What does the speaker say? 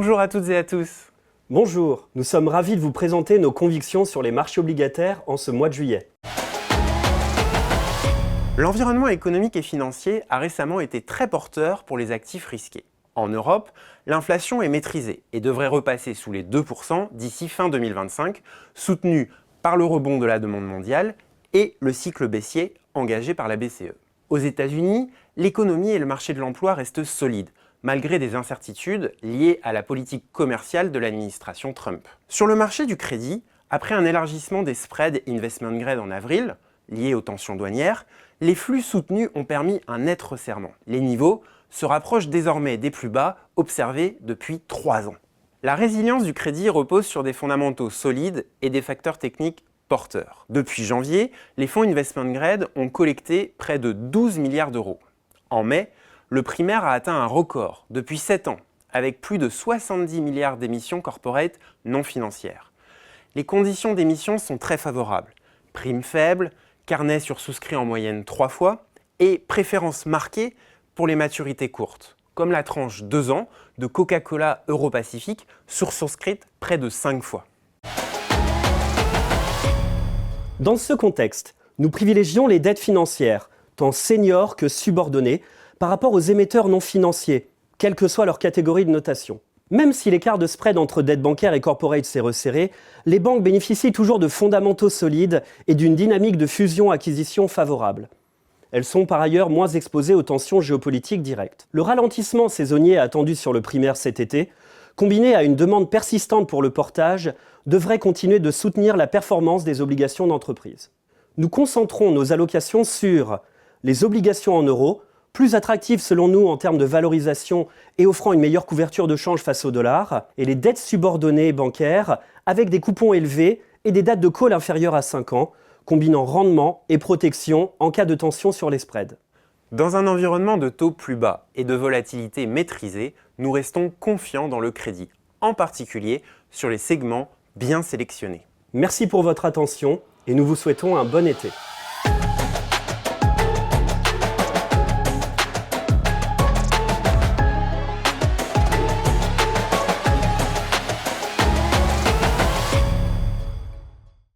Bonjour à toutes et à tous. Bonjour, nous sommes ravis de vous présenter nos convictions sur les marchés obligataires en ce mois de juillet. L'environnement économique et financier a récemment été très porteur pour les actifs risqués. En Europe, l'inflation est maîtrisée et devrait repasser sous les 2% d'ici fin 2025, soutenue par le rebond de la demande mondiale et le cycle baissier engagé par la BCE. Aux États-Unis, l'économie et le marché de l'emploi restent solides, malgré des incertitudes liées à la politique commerciale de l'administration Trump. Sur le marché du crédit, après un élargissement des spreads investment grade en avril, lié aux tensions douanières, les flux soutenus ont permis un net resserrement. Les niveaux se rapprochent désormais des plus bas observés depuis 3 ans. La résilience du crédit repose sur des fondamentaux solides et des facteurs techniques porteurs. Depuis janvier, les fonds investment grade ont collecté près de 12 milliards d'euros. En mai, le primaire a atteint un record depuis 7 ans, avec plus de 70 milliards d'émissions corporate non financières. Les conditions d'émission sont très favorables. Primes faibles, carnet sursouscrit en moyenne 3 fois et préférence marquée pour les maturités courtes, comme la tranche 2 ans de Coca-Cola Europacifique sursouscrite près de 5 fois. Dans ce contexte, nous privilégions les dettes financières, tant seniors que subordonnées, par rapport aux émetteurs non financiers, quelle que soit leur catégorie de notation. Même si l'écart de spread entre dettes bancaires et corporate s'est resserré, les banques bénéficient toujours de fondamentaux solides et d'une dynamique de fusion-acquisition favorable. Elles sont par ailleurs moins exposées aux tensions géopolitiques directes. Le ralentissement saisonnier attendu sur le primaire cet été, combiné à une demande persistante pour le portage, devrait continuer de soutenir la performance des obligations d'entreprise. Nous concentrons nos allocations sur les obligations en euros, plus attractives selon nous en termes de valorisation et offrant une meilleure couverture de change face au dollar, et les dettes subordonnées bancaires avec des coupons élevés et des dates de call inférieures à 5 ans, combinant rendement et protection en cas de tension sur les spreads. Dans un environnement de taux plus bas et de volatilité maîtrisée, nous restons confiants dans le crédit, en particulier sur les segments bien sélectionnés. Merci pour votre attention et nous vous souhaitons un bon été.